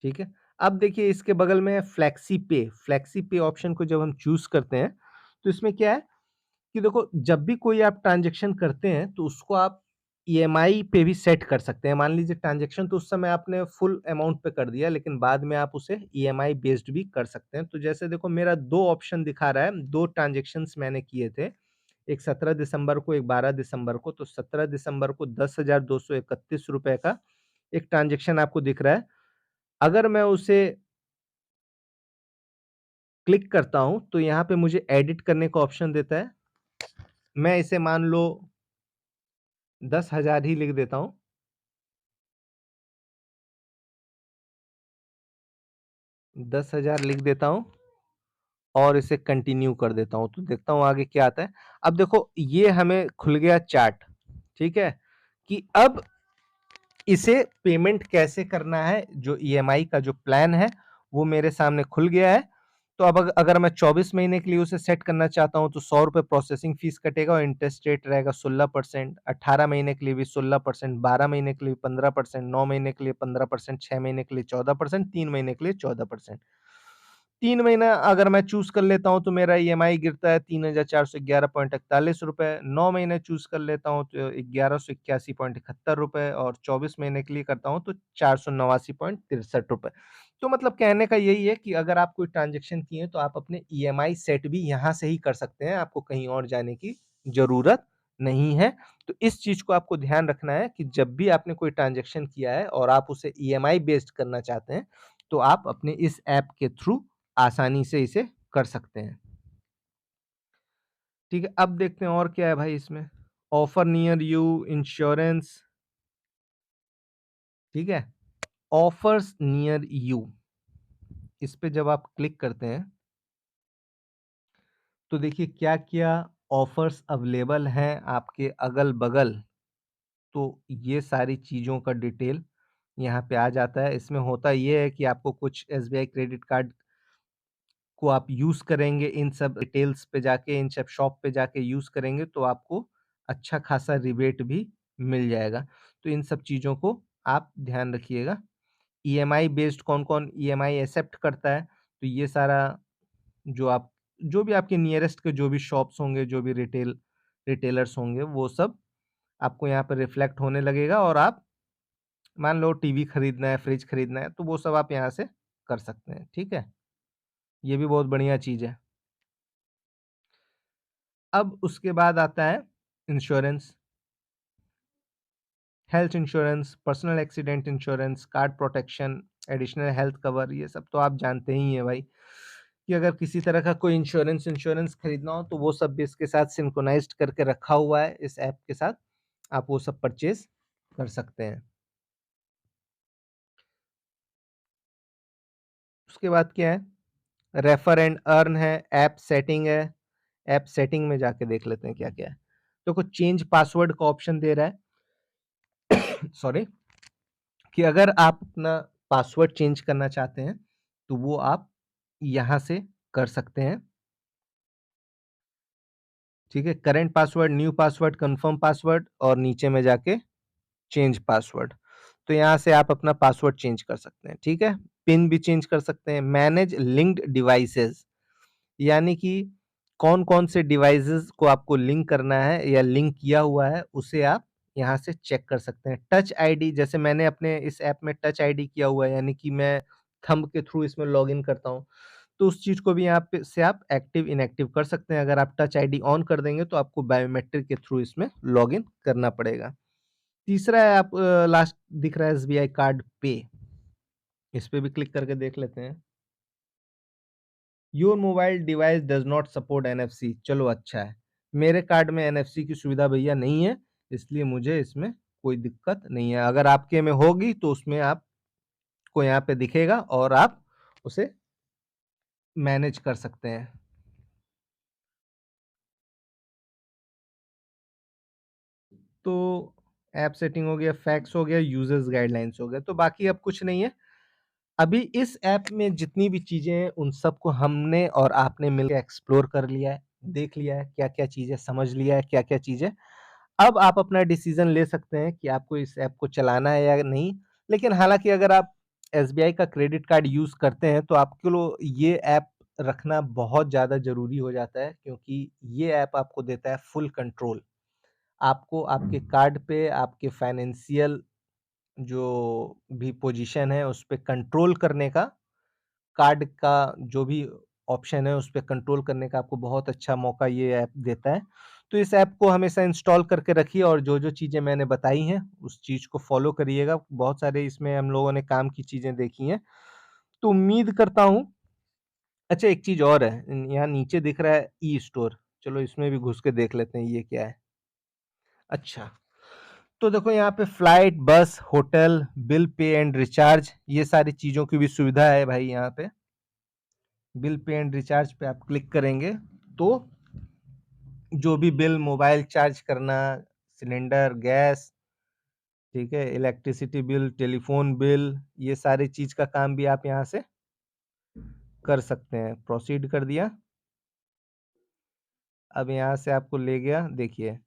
ठीक है। अब देखिए इसके बगल में है फ्लेक्सी पे। फ्लेक्सी पे ऑप्शन को जब हम चूज़ करते हैं, तो इसमें क्या है कि देखो जब भी कोई आप ट्रांज़ैक्शन करते हैं, तो उसको आप ईएमआई पे भी सेट कर सकते हैं। मान लीजिए ट्रांज़ैक्शन तो उस समय आपने फुल अमाउंट पे कर दिया, लेकिन बाद में आप उसे ईएमआई बेस्ड भी कर सकते हैं। तो जैसे देखो मेरा 2 ऑप्शन दिखा रहा है, 2 ट्रांज़ैक्शंस मैंने किए थे। एक 17 दिसंबर को, एक 12 दिसंबर को। तो 17 दिसंबर को ₹10,231 का एक ट्रांज़ैक्शन आपको दिख रहा है। अगर मैं उसे क्लिक करता हूँ, तो यहाँ पे मुझे एडिट करने का ऑप्शन देता है। मैं इसे मान लो 10,000 ही लिख देता हूँ। 10,000 लिख देता हूँ और इसे कंटिन्यू कर देता हूँ, तो देखता हूँ आगे क्या आता है। अब देखो ये हमें खुल गया चार्ट, ठीक है? कि अब इसे पेमेंट कैसे करना है, जो ईएमआई का जो प्लान है, वो मेरे सामने खुल गया है। तो अब अगर मैं 24 महीने के लिए उसे सेट करना चाहता हूँ, तो ₹100 प्रोसेसिंग फीस कटेगा और इंटरेस्ट रेट रहेगा 16%, 18 महीने के लिए भी 16%, 12 महीने के लिए 15%, 9 महीने के लिए 15%, 6 महीने के लिए 14%, 3 महीने के लिए 14%। 3 महीना अगर मैं चूज़ कर लेता हूँ, तो मेरा ईएमआई गिरता है ₹3,411.41। 9 महीने चूज़ कर लेता हूँ, तो ₹1,181.71 और 24 महीने के लिए करता हूँ, तो ₹489.63। तो मतलब कहने का यही है कि अगर आप कोई ट्रांज़ैक्शन किए हैं, तो आप अपने ईएमआई सेट भी यहाँ से ही कर सकते हैं, आपको कहीं और जाने की ज़रूरत नहीं है। तो इस चीज़ को आपको ध्यान रखना है कि जब भी आपने कोई ट्रांज़ैक्शन किया है और आप उसे ईएमआई बेस्ड करना चाहते हैं, तो आप अपने इस ऐप के थ्रू आसानी से इसे कर सकते हैं। ठीक है, अब देखते हैं और क्या है भाई इसमें। ऑफर नियर यू, इंश्योरेंस, ठीक है? ऑफर्स नियर यू, इस पे जब आप क्लिक करते हैं, तो देखिए क्या-क्या ऑफर्स अवेलेबल हैं आपके अगल-बगल। तो ये सारी चीज़ों का डिटेल यहाँ पे आ जाता है। इसमें होता ये है कि आपको कुछ एसबीआई क्रेडिट कार्ड को आप यूज़ करेंगे, इन सब रिटेल्स पे जाके, इन सब शॉप पे जाके यूज़ करेंगे, तो आपको अच्छा खासा रिबेट भी मिल जाएगा। तो इन सब चीज़ों को आप ध्यान रखिएगा। ईएमआई बेस्ड कौन-कौन ईएमआई एक्सेप्ट करता है, तो ये सारा जो भी आपके नियरेस्ट के जो भी शॉप्स होंगे, जो भी रिटेलर्स होंगे, वो सब आपको यहाँ पे रिफ्लेक्ट होने लगेगा और आप मान लो टीवी खरीदना है, फ्रिज खरीदना है, तो वो सब आप यहाँ से कर सकते हैं, ठीक है? ये भी बहुत बढ़िया चीज़ है। अब उसके बाद आता है insurance, health insurance, personal accident insurance, card protection, additional health cover, ये सब तो आप जानते ही हैं भाई कि अगर किसी तरह का कोई इंश्योरेंस इंश्योरेंस खरीदना हो तो वो सब भी इसके साथ सिंक्रोनाइज्ड करके रखा हुआ है इस ऐप के साथ, आप वो सब परचेज कर सकते हैं। उसके बाद क्या है, रेफर एंड अर्न है, ऐप सेटिंग है। ऐप सेटिंग में जाके देख लेते हैं क्या क्या है। तो कुछ चेंज पासवर्ड का ऑप्शन दे रहा है सॉरी, कि अगर आप अपना पासवर्ड चेंज करना चाहते हैं तो वो आप यहाँ से कर सकते हैं। ठीक है, current password, new password, confirm password और नीचे में जाके चेंज पासवर्ड। तो यहाँ से आप अपना पासवर्ड चेंज कर सकते हैं। ठीक है, पिन भी चेंज कर सकते हैं। मैनेज लिंक्ड डिवाइसेस, यानी कि कौन कौन से डिवाइसेस को आपको लिंक करना है या लिंक किया हुआ है उसे आप यहाँ से चेक कर सकते हैं। टच आईडी, जैसे मैंने अपने इस ऐप में टच आईडी किया हुआ है, यानी कि मैं थंब के थ्रू इसमें लॉगिन करता हूँ, तो उस चीज को भी यहाँ पे से आप एक्टिव इनएक्टिव कर सकते हैं। अगर आप टच आईडी ऑन कर देंगे तो आपको बायोमेट्रिक के थ्रू इसमें लॉगिन करना पड़ेगा। तीसरा है, आप लास्ट दिख रहा है एसबीआई कार्ड पे, इस पे भी क्लिक करके देख लेते हैं। Your mobile device does not support NFC, चलो अच्छा है, मेरे कार्ड में एनएफसी की सुविधा भैया नहीं है, इसलिए मुझे इसमें कोई दिक्कत नहीं है। अगर आपके में होगी तो उसमें आपको यहाँ पे दिखेगा और आप उसे मैनेज कर सकते हैं। तो ऐप सेटिंग हो गया, फैक्स हो गया, यूजर्स गाइडलाइंस हो गया, तो बाकी अब कुछ नहीं है। अभी इस ऐप में जितनी भी चीजें हैं उन सबको हमने और आपने मिलकर एक्सप्लोर कर लिया है, देख लिया है क्या क्या चीजें, समझ लिया है क्या क्या चीजें। अब आप अपना डिसीजन ले सकते हैं कि आपको इस ऐप को चलाना है या नहीं। लेकिन हालांकि अगर आप एसबीआई का क्रेडिट कार्ड यूज करते हैं तो आपके लिए ये ऐप रखना बहुत ज़्यादा जरूरी हो जाता है, क्योंकि ये ऐप आपको देता है फुल कंट्रोल। आपको आपके कार्ड पे आपके फाइनेंशियल जो भी पोजीशन है उस पे कंट्रोल करने का, कार्ड का जो भी ऑप्शन है उस पे कंट्रोल करने का आपको बहुत अच्छा मौका ये ऐप देता है। तो इस ऐप को हमेशा इंस्टॉल करके रखिए और जो-जो चीज़ें मैंने बताई हैं उस चीज़ को फॉलो करिएगा। बहुत सारे इसमें हम लोगों ने काम की चीज़ें देखी हैं। तो उम्मीद करता हूँ। अच्छा, एक चीज़ और है, यहाँ नीचे दिख रहा है ई स्टोर, चलो इसमें भी घुस के देख लेते हैं ये क्या है। अच्छा, तो देखो यहाँ पे फ्लाइट, बस, hotel, bill pay and recharge, ये सारी चीज़ों की भी सुविधा है भाई यहाँ पे। बिल पे एंड रिचार्ज पे आप क्लिक करेंगे तो जो भी बिल, मोबाइल चार्ज करना, सिलेंडर, गैस, ठीक है, इलेक्ट्रिसिटी बिल, टेलीफोन बिल, ये सारी चीज़ का काम भी आप यहाँ से कर सकते हैं। प्रोसीड कर दिया। अब यहाँ से आपको ले गया, देखिए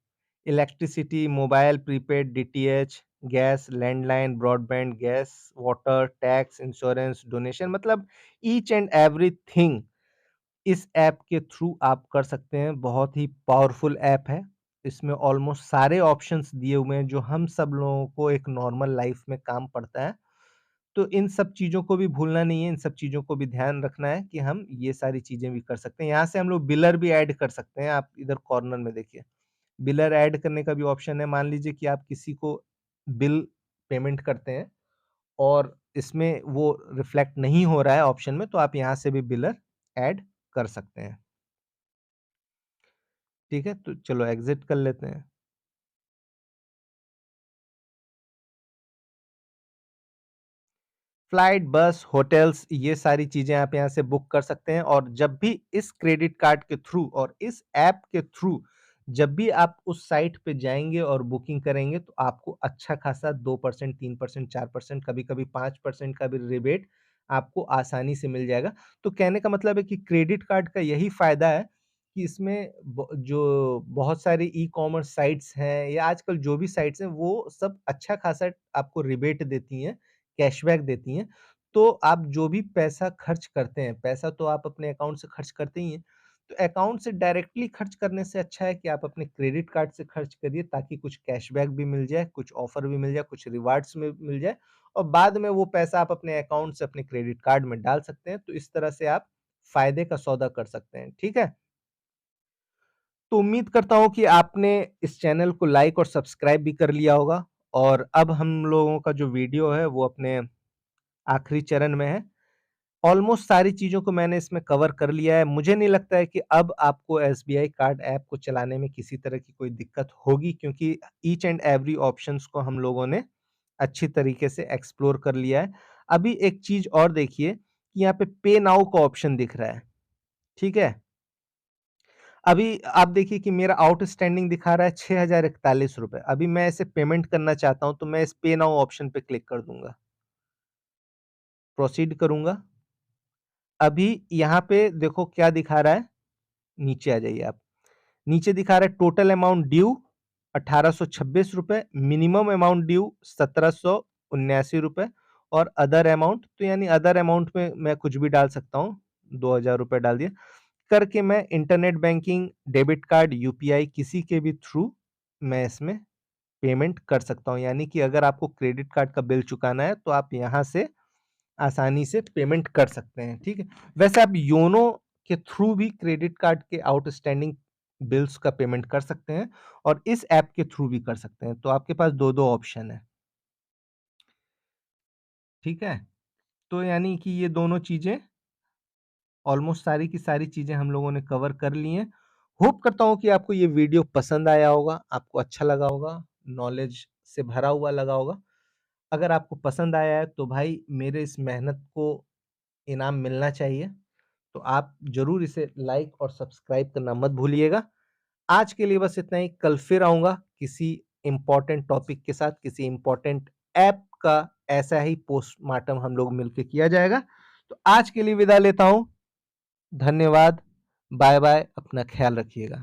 electricity, mobile, prepaid, DTH, gas, landline, broadband, gas, water, tax, insurance, donation, मतलब ईच एंड एवरीथिंग इस ऐप के थ्रू आप कर सकते हैं। बहुत ही पावरफुल ऐप है। इसमें ऑलमोस्ट सारे ऑप्शंस दिए हुए हैं जो हम सब लोगों को एक नॉर्मल लाइफ में काम पड़ता है। तो इन सब चीज़ों को भी भूलना नहीं है, इन सब चीज़ों को भी ध्यान रखना है कि हम ये सारी चीज़ें भी कर सकते हैं। यहाँ से हम लोग बिलर भी ऐड कर सकते हैं। आप इधर कॉर्नर में देखिए, बिलर ऐड करने का भी ऑप्शन है। मान लीजिए कि आप किसी को बिल पेमेंट करते हैं और इसमें वो रिफ्लेक्ट नहीं हो रहा है ऑप्शन में, तो आप यहाँ से भी बिलर ऐड कर सकते हैं। ठीक है, तो चलो एग्जिट कर लेते हैं। फ्लाइट, बस, होटल्स, ये सारी चीज़ें आप यहाँ से बुक कर सकते हैं और जब भी इस क्रेडिट कार्ड के थ्रू और इस ऐप के थ्रू जब भी आप उस साइट पे जाएँगे और बुकिंग करेंगे तो आपको अच्छा खासा 2%, 3%, 4%, कभी-कभी 5% का भी रिबेट आपको आसानी से मिल जाएगा। तो कहने का मतलब है कि क्रेडिट कार्ड का यही फ़ायदा है कि इसमें ब जो बहुत सारी ई-कॉमर्स साइट्स हैं या आजकल जो भी साइट्स हैं, वो सब अच्छा खासा आपको रिबेट देती हैं, कैशबैक देती हैं। तो आप जो भी पैसा खर्च करते हैं, पैसा तो आप अपने अकाउंट से खर्च करते ही हैं। तो अकाउंट से डायरेक्टली खर्च करने से अच्छा है कि आप अपने क्रेडिट कार्ड से खर्च करिए, ताकि कुछ कैशबैक भी मिल जाए, कुछ ऑफर भी मिल जाए, कुछ रिवार्ड्स में मिल जाए और बाद में वो पैसा आप अपने अकाउंट से अपने क्रेडिट कार्ड में डाल सकते हैं। तो इस तरह से आप फ़ायदे का सौदा कर सकते हैं, ठीक है? तो उम्मीद करता हूँ कि आपने इस चैनल को लाइक और सब्सक्राइब भी कर लिया होगा और अब हम लोगों का जो वीडियो है वो अपने आखिरी चरण में है। ऑलमोस्ट सारी चीज़ों को मैंने इसमें कवर कर लिया है। मुझे नहीं लगता है कि अब आपको एसबीआई कार्ड ऐप को चलाने में किसी तरह की कोई दिक्कत होगी, क्योंकि ईच एंड एवरी ऑप्शंस को हम लोगों ने अच्छी तरीके से एक्सप्लोर कर लिया है। अभी एक चीज़ और देखिए कि यहाँ पे पे नाउ का ऑप्शन दिख रहा है, ठीक है? अभी आप देखिए कि मेरा आउटस्टैंडिंग दिखा रहा है ₹6041। अभी मैं इसे पेमेंट करना चाहता हूँ, तो मैं इस पे नाउ ऑप्शन पे क्लिक कर दूँगा। प्रोसीड करूँगा। अभी यहाँ पे देखो क्या दिखा रहा है, नीचे आ जाइए आप। नीचे दिखा रहा है total amount due ₹1826, minimum amount due ₹1779 और अदर अमाउंट, तो यानी अदर अमाउंट में मैं कुछ भी डाल सकता हूँ, ₹2000 डाल दिया। करके मैं internet banking, debit card, UPI किसी के भी थ्रू मैं इसमें पेमेंट कर सकता हूँ। यानी कि अगर आपको क्रेडिट कार्ड का बिल चुकाना है तो आप यहाँ से आसानी से पेमेंट कर सकते हैं, ठीक है? वैसे आप योनो के थ्रू भी क्रेडिट कार्ड के आउटस्टैंडिंग बिल्स का पेमेंट कर सकते हैं और इस ऐप के थ्रू भी कर सकते हैं। तो आपके पास 2-2 ऑप्शन है, ठीक है? तो यानी कि ये दोनों चीज़ें ऑलमोस्ट सारी की सारी चीज़ें हम लोगों ने कवर कर ली हैं। होप करता हूँ कि आपको ये वीडियो पसंद आया होगा, आपको अच्छा लगा होगा, नॉलेज से भरा हुआ लगा होगा। अगर आपको पसंद आया है तो भाई मेरे इस मेहनत को इनाम मिलना चाहिए, तो आप ज़रूर इसे लाइक और सब्सक्राइब करना मत भूलिएगा। आज के लिए बस इतना ही, कल फिर आऊँगा किसी इम्पोर्टेंट टॉपिक के साथ, किसी इम्पोर्टेंट ऐप का ऐसा ही पोस्टमार्टम हम लोग मिलके किया जाएगा। तो आज के लिए विदा लेता हूँ। धन्यवाद, बाय-बाय, अपना ख़्याल रखिएगा।